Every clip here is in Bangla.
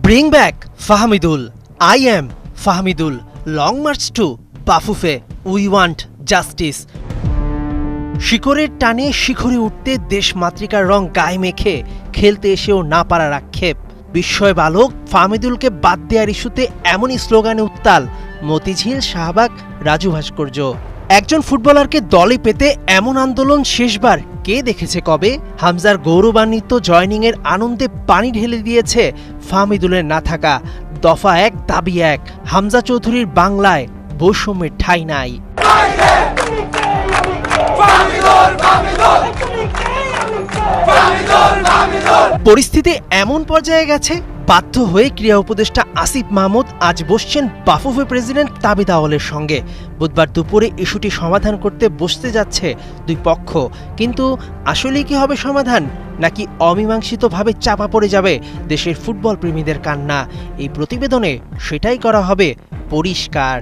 Bring back Fahmidul. I am Fahmidul. Long march to Bafufe. We want justice. শিকড়ের টানে শিখরে উঠতে দেশ মাতৃকার রং গায়ে মেখে খেলতে এসেও না পারার আক্ষেপ। বিস্ময় বালক ফাহমিদুলকে বাদ দেওয়ার ইস্যুতে এমনই স্লোগানে উত্তাল মতিঝিল, শাহবাগ, রাজু ভাস্কর্য। একজন ফুটবলারকে দলে পেতে এমন আন্দোলন শেষবার কে দেখেছে কবে? হামজার গৌরবান্বিত জয়নিংয়ের আনন্দে পানি ঢেলে দিয়েছে ফাহমিদুলের না থাকা। দফা এক, দাবি এক। হামজা চৌধুরীর বাংলায় বৈষম্যের ঠাঁই নাই। পরিস্থিতি এমন পর্যায়ে গেছে, বাধ্য হয়ে ক্রীড়া উপদেষ্টা আসিফ মাহমুদ আজ বসছেন বাফুফে প্রেসিডেন্ট তাবিদ আউয়ালের সঙ্গে। বুধবার দুপুরে ইস্যুটি সমাধান করতে বসতে যাচ্ছে দুই পক্ষ। কিন্তু আসলে কি হবে সমাধান, নাকি অমীমাংসিতভাবে চাপা পড়ে যাবে দেশের ফুটবল প্রেমীদের কান্না? এই প্রতিবেদনে সেটাই করা হবে পরিষ্কার।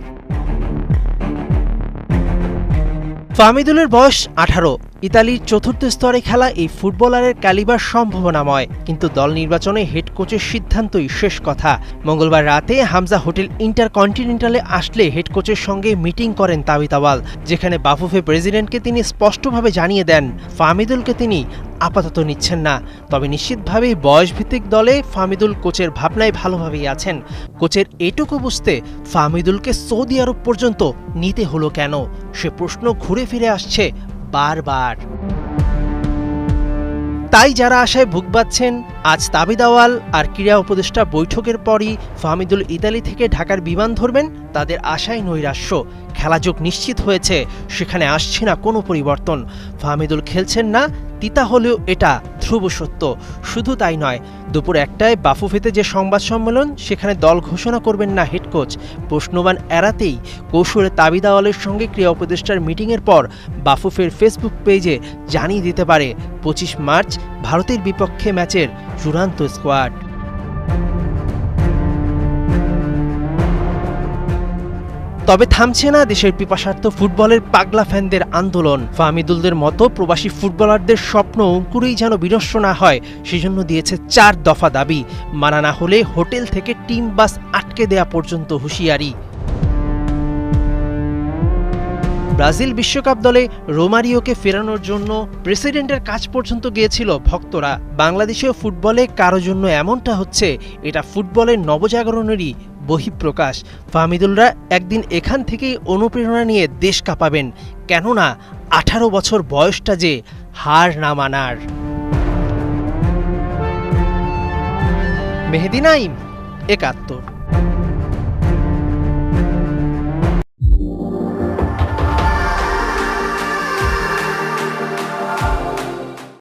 ফাহমিদুলের বয়স 18। ইতালির চতুর্থ স্তরে খেলা এই ফুটবলারের ক্যালিবার সম্ভাবনাময়, কিন্তু দল নির্বাচনে হেড কোচের সিদ্ধান্তই শেষ কথা। মঙ্গলবার রাতে হামজা হোটেল ইন্টারকন্টিনেন্টালে আসলে হেড কোচের সঙ্গে মিটিং করেন তাবিদ আউয়াল, যেখানে বাফুফে প্রেসিডেন্টকে তিনি স্পষ্টভাবে জানিয়ে দেন ফাহমিদুলকে তিনি আপাতত নিচ্ছেন না। তবে নিশ্চিতভাবেই বয়সভিত্তিক দলে ফাহমিদুল কোচের ভাবনায় ভালোভাবেই আছেন। কোচের এটুকু বুঝতে ফাহমিদুলকে সৌদি আরব পর্যন্ত নিতে হলো কেন, সে প্রশ্ন ঘুরে ফিরে আসছে বারবার। তাই যারা আশায় বুক বাঁধছেন, আজ তাবিদ আউয়াল আর ক্রীড়া উপদেষ্টা বৈঠকের পরই ফাহমিদুল ইতালি থেকে ঢাকার বিমান ধরবেন, তাদের আশায় নৈরাশ্য। খেলাযোগ নিশ্চিত হয়েছে, সেখানে আসছে না কোনো পরিবর্তন। ফাহমিদুল খেলছেন না, তিতা হলেও এটা ধ্রুব সত্য। শুধু তাই নয়, দুপুর 1টায় বাফুফেতে যে সংবাদ সম্মেলন, সেখানে দল ঘোষণা করবেন না হেড কোচ। প্রশ্নবাণ এড়াতেই কৌশলে তাবিদ আউয়ালের সঙ্গে ক্রীড়া উপদেষ্টার মিটিংয়ের পর বাফুফের ফেসবুক পেজে জানিয়ে দিতে পারে 25 মার্চ ভারতের বিপক্ষে ম্যাচের চূড়ান্ত স্কোয়াড। তবে থামছে না দেশের পিপাসার্থ ফুটবলের পাগলা ফ্যানদের আন্দোলন। ফাহমিদুলদের মতো প্রবাসী ফুটবলারদের স্বপ্ন অঙ্কুরেই যেন বিনষ্ট না হয়, সেজন্য দিয়েছে 4 দফা দাবি। মানা না হলে হোটেল থেকে টিম বাস আটকে দেয়া পর্যন্ত হুঁশিয়ারি। ব্রাজিল বিশ্বকাপ দলে রোমারিওকে ফেরানোর জন্য প্রেসিডেন্টের কাছ পর্যন্ত গিয়েছিল ভক্তরা। বাংলাদেশেও ফুটবলে কারো জন্য এমনটা হচ্ছে, এটা ফুটবলের নবজাগরণেরই বহিঃপ্রকাশ। ফাহমিদুলরা একদিন এখান থেকেই অনুপ্রেরণা নিয়ে দেশ কাঁপাবেন, কেননা 18 বছর বয়সটা যে হার না মানার। মেহেদী নাইম, 71।